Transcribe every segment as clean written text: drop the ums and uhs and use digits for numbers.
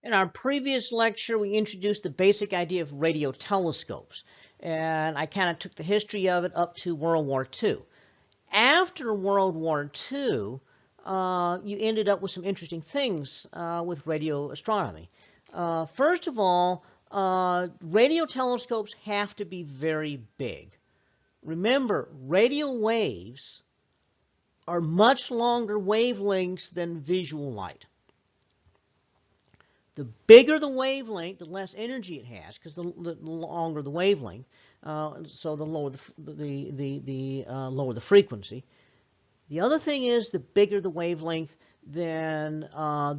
In our previous lecture, we introduced the basic idea of radio telescopes, and I kind of took the history of it up to World War II. After World War II, you ended up with some interesting things with radio astronomy. First of all, radio telescopes have to be very big. Remember, radio waves are much longer wavelengths than visual light. The bigger the wavelength, the less energy it has, because the longer the wavelength, so the lower lower the frequency. The other thing is, the bigger the wavelength, then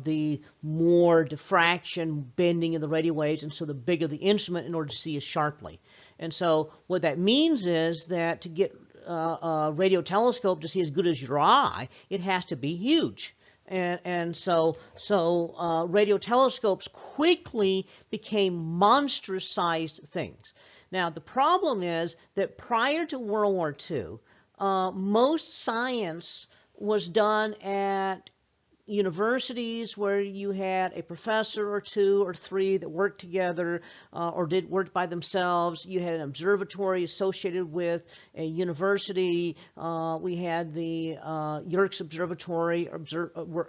the more diffraction, bending of the radio waves, and so the bigger the instrument in order to see as sharply. And so what that means is that to get a radio telescope to see as good as your eye, it has to be huge. And so radio telescopes quickly became monstrous-sized things. Now, the problem is that prior to World War II, most science was done at universities where you had a professor or two or three that worked together or did work by themselves. You had an observatory associated with a university. We had the Yerkes Observatory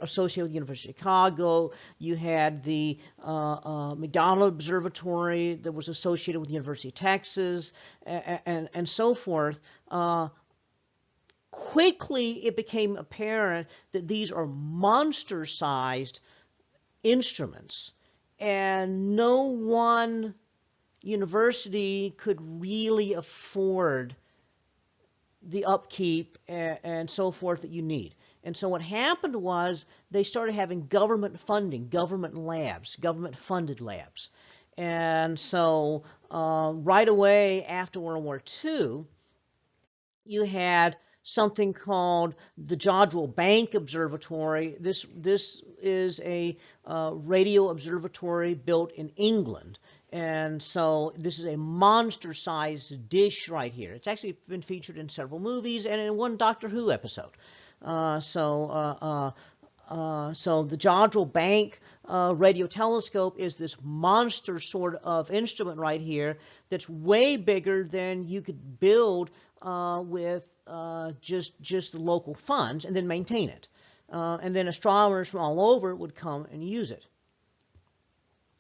associated with the University of Chicago. You had the McDonald Observatory that was associated with the University of Texas, and so forth. Quickly, it became apparent that these are monster-sized instruments, and no one university could really afford the upkeep and so forth that you need. And so what happened was they started having government funding, government labs, government-funded labs. And so right away after World War II, you had something called the Jodrell Bank Observatory. This is a radio observatory built in England. And so this is a monster-sized dish right here. It's actually been featured in several movies and in one Doctor Who episode. So the Jodrell Bank radio telescope is this monster sort of instrument right here that's way bigger than you could build with just the local funds and then maintain it. And then astronomers from all over would come and use it.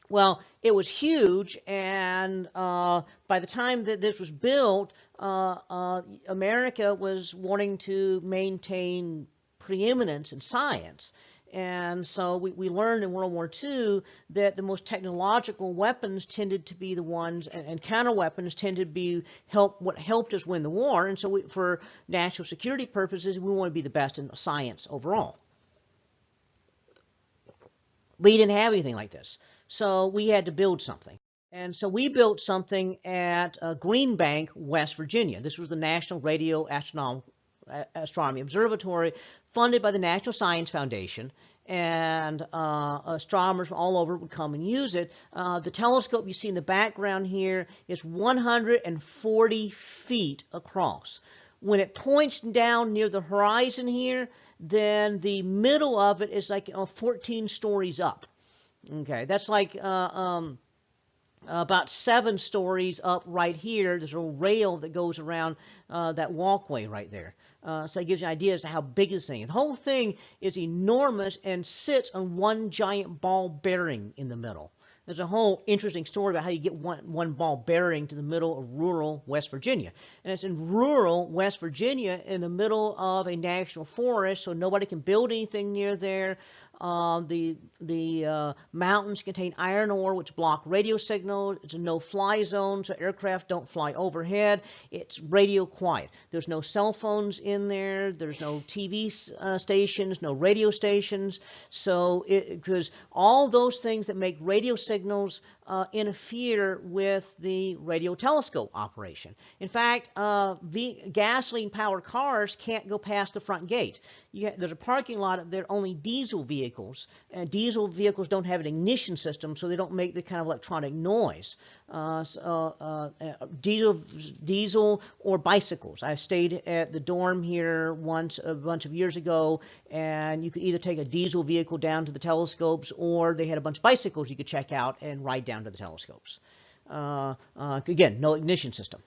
Well, it was huge, and by the time that this was built, America was wanting to maintain preeminence in science. And so we learned in World War II that the most technological weapons tended to be the ones, and counter weapons tended to be what helped us win the war. And so for national security purposes, we want to be the best in science overall. We didn't have anything like this, so we had to build something. And so we built something at Green Bank, West Virginia. This was the National Radio Astronomy Observatory, funded by the National Science Foundation, and astronomers from all over would come and use it. The telescope you see in the background here is 140 feet across. When it points down near the horizon here, then the middle of it is like 14 stories up. Okay, that's like about 7 stories up right here. There's a rail that goes around that walkway right there. So it gives you an idea as to how big this thing is. The whole thing is enormous and sits on one giant ball bearing in the middle. There's a whole interesting story about how you get one ball bearing to the middle of rural West Virginia. And it's in rural West Virginia in the middle of a national forest, so nobody can build anything near there. The mountains contain iron ore, which block radio signals. It's a no-fly zone, so aircraft don't fly overhead. It's radio quiet. There's no cell phones in there. There's no TV stations, no radio stations. So because all those things that make radio signals interfere with the radio telescope operation. In fact, gasoline-powered cars can't go past the front gate. There's a parking lot up there, only diesel vehicles vehicles, and diesel vehicles don't have an ignition system, so they don't make the kind of electronic noise. Diesel or bicycles. I stayed at the dorm here once a bunch of years ago, and you could either take a diesel vehicle down to the telescopes, or they had a bunch of bicycles you could check out and ride down to the telescopes. Again, no ignition system.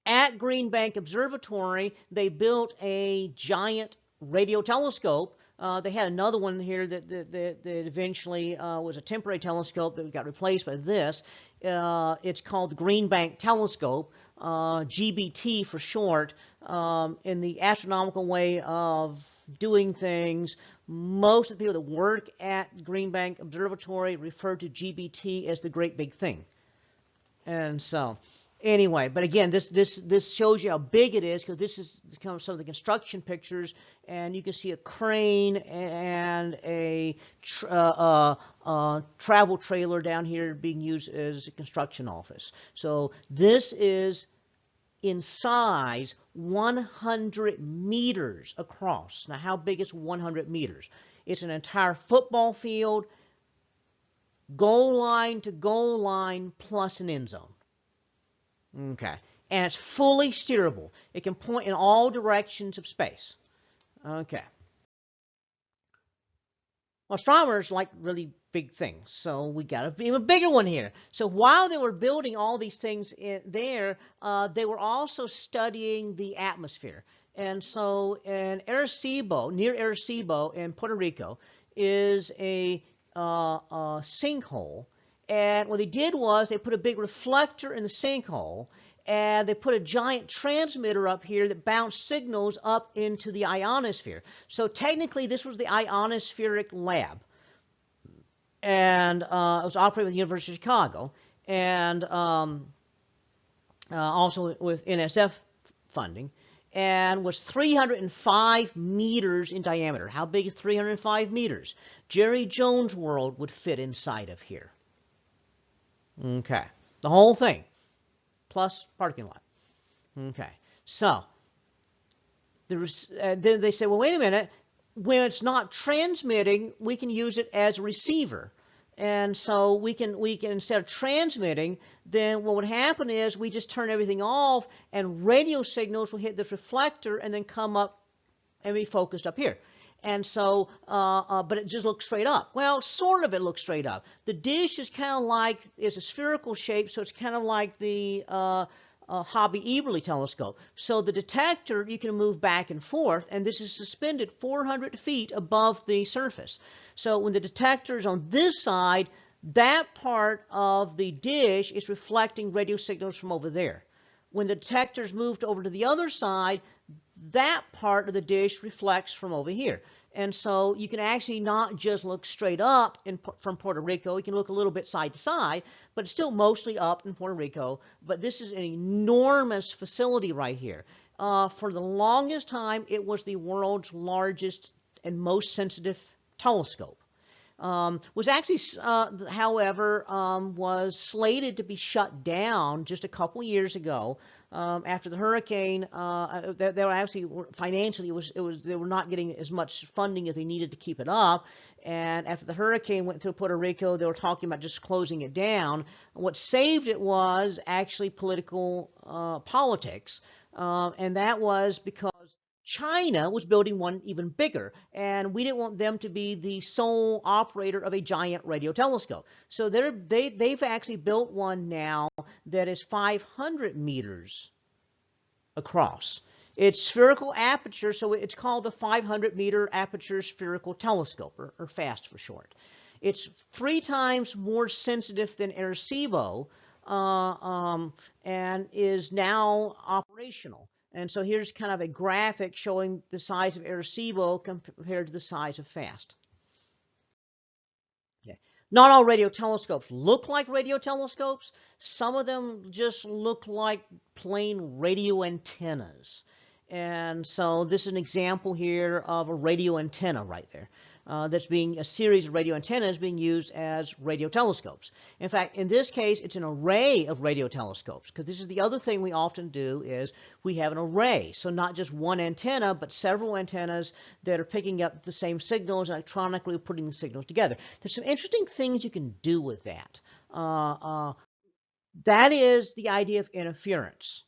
At Green Bank Observatory, they built a giant radio telescope. They had another one here that eventually was a temporary telescope that got replaced by this. It's called the Green Bank Telescope, GBT for short. In the astronomical way of doing things, most of the people that work at Green Bank Observatory refer to GBT as the great big thing. And so, anyway, but again, this shows you how big it is, because this is kind of some of the construction pictures, and you can see a crane and a travel trailer down here being used as a construction office. So this is in size 100 meters across. Now, how big is 100 meters? It's an entire football field, goal line to goal line, plus an end zone. Okay, and it's fully steerable. It can point in all directions of space. Okay. Well, astronomers like really big things, so we got a bigger one here. So while they were building all these things there, they were also studying the atmosphere. And so in Arecibo, near Arecibo in Puerto Rico, is a sinkhole. And what they did was they put a big reflector in the sinkhole, and they put a giant transmitter up here that bounced signals up into the ionosphere. So technically, this was the ionospheric lab, and it was operated with the University of Chicago, and also with NSF funding, and was 305 meters in diameter. How big is 305 meters? Jerry Jones World would fit inside of here. Okay, the whole thing, plus parking lot. Okay, so then they say, well, wait a minute. When it's not transmitting, we can use it as a receiver. And so we can instead of transmitting, then what would happen is we just turn everything off, and radio signals will hit this reflector and then come up and be focused up here. And so, but it just looks straight up. Well, sort of it looks straight up. The dish is kind of like, is a spherical shape, so it's kind of like the Hobby-Eberly telescope. So the detector, you can move back and forth, and this is suspended 400 feet above the surface. So when the detector is on this side, that part of the dish is reflecting radio signals from over there. When the detector is moved over to the other side, that part of the dish reflects from over here. And so you can actually not just look straight up from Puerto Rico. You can look a little bit side to side, but it's still mostly up in Puerto Rico. But this is an enormous facility right here. For the longest time, it was the world's largest and most sensitive telescope. Was actually, however, was slated to be shut down just a couple years ago after the hurricane. They were actually financially, they were not getting as much funding as they needed to keep it up. And after the hurricane went through Puerto Rico, they were talking about just closing it down. What saved it was actually politics, and that was because China was building one even bigger, and we didn't want them to be the sole operator of a giant radio telescope. So they've actually built one now that is 500 meters across. It's spherical aperture, so it's called the 500-meter aperture spherical telescope, or FAST for short. It's 3 times more sensitive than Arecibo, and is now operational. And so here's kind of a graphic showing the size of Arecibo compared to the size of FAST. Okay. Not all radio telescopes look like radio telescopes. Some of them just look like plain radio antennas. And so this is an example here of a radio antenna right there. that's being a series of radio antennas being used as radio telescopes. In fact, in this case, it's an array of radio telescopes, because this is the other thing we often do is we have an array. So not just one antenna, but several antennas that are picking up the same signals, electronically putting the signals together. There's some interesting things you can do with that. That is the idea of interference.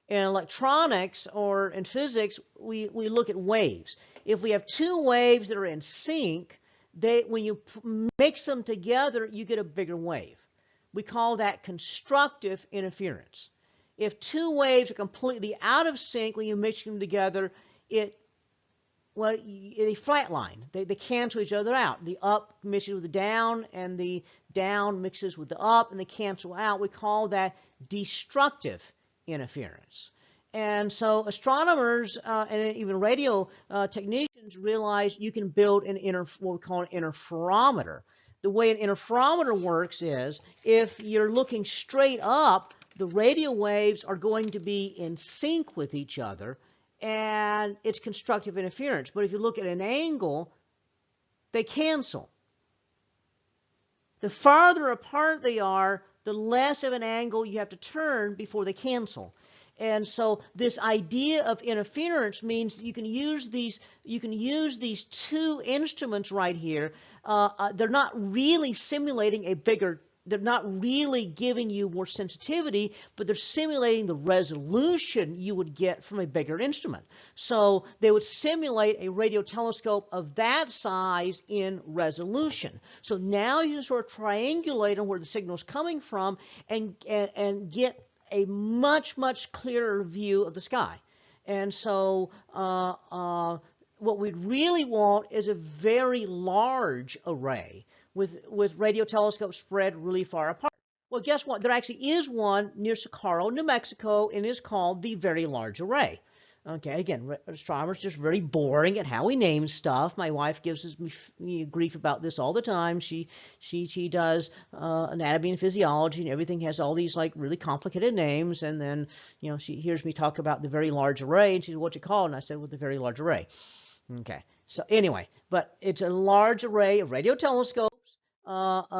In electronics or in physics, we look at waves. If we have two waves that are in sync, when you mix them together, you get a bigger wave. We call that constructive interference. If two waves are completely out of sync, when you mix them together, they flatline. They cancel each other out. The up mixes with the down, and the down mixes with the up, and they cancel out. We call that destructive interference. And so astronomers and even radio technicians realize you can build what we call an interferometer. The way an interferometer works is if you're looking straight up, the radio waves are going to be in sync with each other, and it's constructive interference. But if you look at an angle, they cancel. The farther apart they are, the less of an angle you have to turn before they cancel. And so this idea of interference means that you can use these two instruments right here. They're not really simulating they're not really giving you more sensitivity, but they're simulating the resolution you would get from a bigger instrument. So they would simulate a radio telescope of that size in resolution. So now you can sort of triangulate on where the signal is coming from and get a much, much clearer view of the sky. And so what we'd really want is a very large array with radio telescopes spread really far apart. Well, guess what? There actually is one near Socorro, New Mexico, and it is called the Very Large Array. Okay, again, astronomers just very boring at how we name stuff. My wife gives me grief about this all the time. She does anatomy and physiology, and everything has all these like really complicated names. And then she hears me talk about the Very Large Array, and she says, "What's it called?" And I said, "Well, the Very Large Array." Okay, so anyway, but it's a large array of radio telescopes.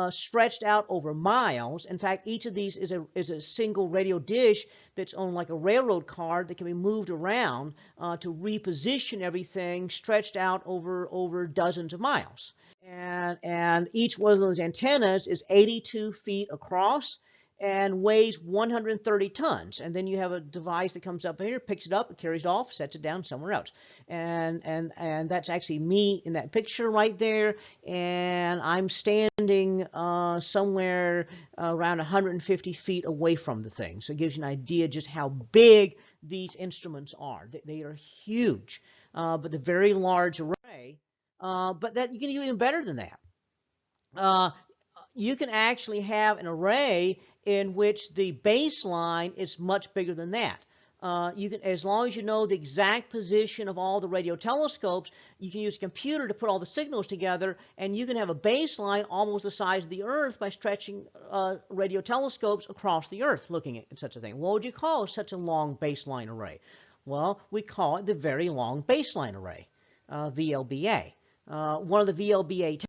Stretched out over miles. In fact, each of these is a single radio dish that's on like a railroad car that can be moved around to reposition everything, stretched out over dozens of miles. And each one of those antennas is 82 feet across and weighs 130 tons. And then you have a device that comes up here, picks it up, it carries it off, sets it down somewhere else. And that's actually me in that picture right there. And I'm standing somewhere around 150 feet away from the thing. So it gives you an idea just how big these instruments are. They are huge, but the Very Large Array. But that you can do even better than that. You can actually have an array in which the baseline is much bigger than that. You can, as long as you know the exact position of all the radio telescopes, you can use a computer to put all the signals together, and you can have a baseline almost the size of the Earth by stretching radio telescopes across the Earth looking at such a thing. What would you call such a long baseline array? Well, we call it the Very Long Baseline Array, VLBA. One of the VLBA